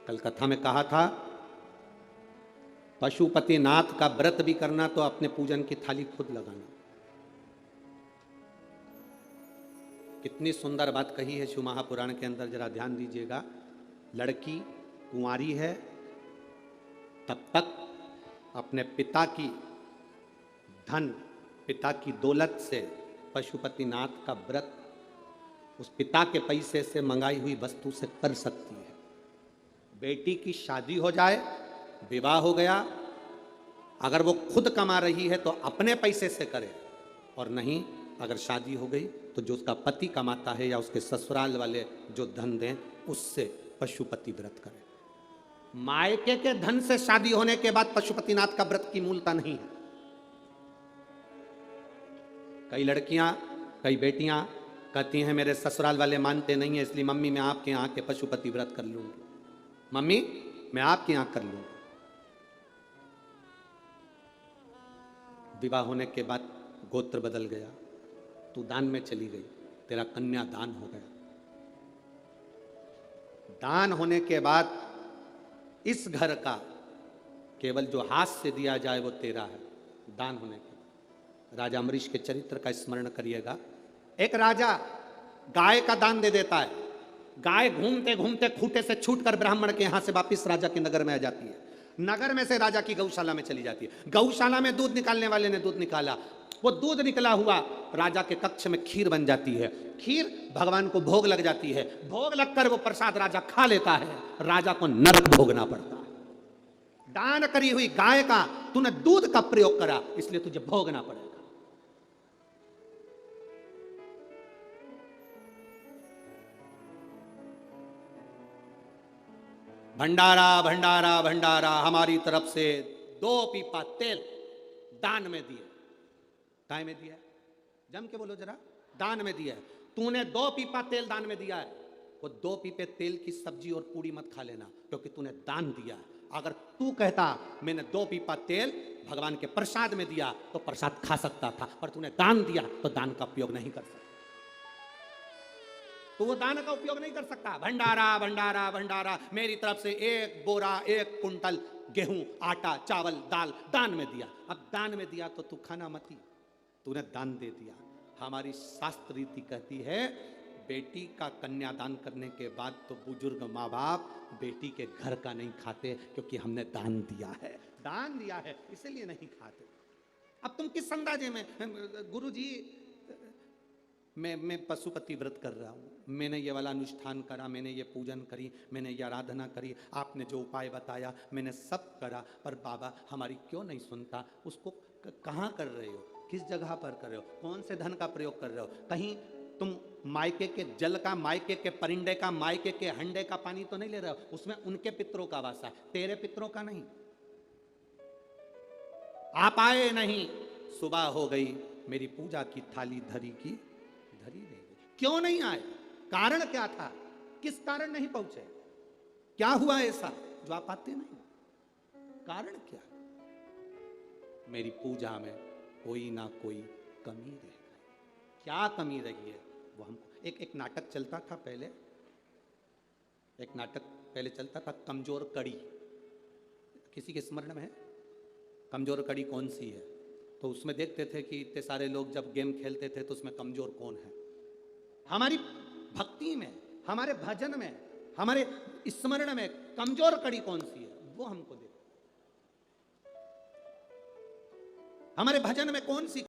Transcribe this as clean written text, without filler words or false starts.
कल कथा में कहा था, पशुपतिनाथ का व्रत भी करना तो अपने पूजन की थाली खुद लगाना। कितनी सुंदर बात कही है शिव महापुराण के अंदर, जरा ध्यान दीजिएगा। लड़की कुंवारी है तब तक अपने पिता की धन, पिता की दौलत से पशुपतिनाथ का व्रत उस पिता के पैसे से मंगाई हुई वस्तु से कर सकती है। बेटी की शादी हो जाए, विवाह हो गया, अगर वो खुद कमा रही है तो अपने पैसे से करे, और नहीं अगर शादी हो गई तो जो उसका पति कमाता है या उसके ससुराल वाले जो धन दें उससे पशुपति व्रत करे। मायके के धन से शादी होने के बाद पशुपतिनाथ का व्रत की मूलता नहीं है। कई लड़कियां, कई बेटियां कहती हैं मेरे ससुराल वाले मानते नहीं है, इसलिए मम्मी मैं आपके यहाँ के पशुपति व्रत कर लूंगी, मम्मी मैं आपके यहाँ कर लूंगी। विवाह होने के बाद गोत्र बदल गया, तू दान में चली गई, तेरा कन्या दान हो गया। दान होने के बाद इस घर का केवल जो हाथ से दिया जाए वो तेरा है। दान होने के बाद राजा अम्बरीश के चरित्र का स्मरण करिएगा। एक राजा गाय का दान दे देता है, गाय घूमते घूमते खूंटे से छूटकर ब्राह्मण के यहां से वापिस राजा के नगर में आ जाती है। नगर में से राजा की गौशाला में चली जाती है। गौशाला में दूध निकालने वाले ने दूध निकाला, वो दूध निकला हुआ राजा के कक्ष में खीर बन जाती है। खीर भगवान को भोग लग जाती है, भोग लगकर वो प्रसाद राजा खा लेता है, राजा को नरक भोगना पड़ता है। दान करी हुई गाय का तूने दूध का प्रयोग करा, इसलिए तुझे भोगना पड़ेगा। भंडारा भंडारा भंडारा, हमारी तरफ से 2 पीपा तेल दान में दिए। काय में दिया है? जम के बोलो जरा, दान में दिया है। तूने 2 पीपा तेल दान में दिया है। वो 2 पीपे तेल की सब्जी और पूड़ी मत खा लेना, क्योंकि तूने दान दिया है। अगर तू कहता मैंने 2 पीपा तेल भगवान के प्रसाद में दिया तो प्रसाद खा सकता था, पर तूने दान दिया तो दान का उपयोग नहीं कर सकता। तो वो दान का उपयोग नहीं कर सकता। भंडारा भंडारा भंडारा, मेरी तरफ से 1 बोरा 1 कुंटल गेहूं, आटा, चावल, दाल दान में दिया। अब दान में दिया तो तू खाना मती, तूने दान दे दिया। हमारी शास्त्र रीति कहती है बेटी का कन्यादान करने के बाद तो बुजुर्ग माँ बाप बेटी के घर का नहीं खाते, क्योंकि हमने दान दिया है, दान दिया है इसलिए नहीं खाते। अब तुम किस अंदाजे में, गुरुजी मैं पशुपति व्रत कर रहा हूँ, मैंने ये वाला अनुष्ठान करा, मैंने ये पूजन करी, मैंने ये आराधना करी, आपने जो उपाय बताया मैंने सब करा, पर बाबा हमारी क्यों नहीं सुनता? उसको कहाँ कर रहे हो, किस जगह पर कर रहे हो, कौन से धन का प्रयोग कर रहे हो? कहीं तुम मायके के जल का, मायके के परिंदे का, मायके के हंडे का पानी तो नहीं ले रहे हो? उसमें उनके पितरों का वासा है, तेरे पितरों का नहीं। आप आए नहीं, सुबह हो गई, मेरी पूजा की थाली धरी की धरी रह गई। क्यों नहीं आए? कारण क्या था? किस कारण नहीं पहुंचे? क्या हुआ ऐसा जो आप आते नहीं? कारण क्या? मेरी पूजा में कोई ना कोई कमी रह गई। क्या कमी रही है वो हमको, एक नाटक चलता था पहले, एक नाटक पहले चलता था कमजोर कड़ी। किसी के स्मरण में है कमजोर कड़ी कौन सी है? तो उसमें देखते थे कि इतने सारे लोग जब गेम खेलते थे तो उसमें कमजोर कौन है। हमारी भक्ति में, हमारे भजन में, हमारे स्मरण में कमजोर कड़ी कौन सी है वो हमको देखो। हमारे भजन में कौन सी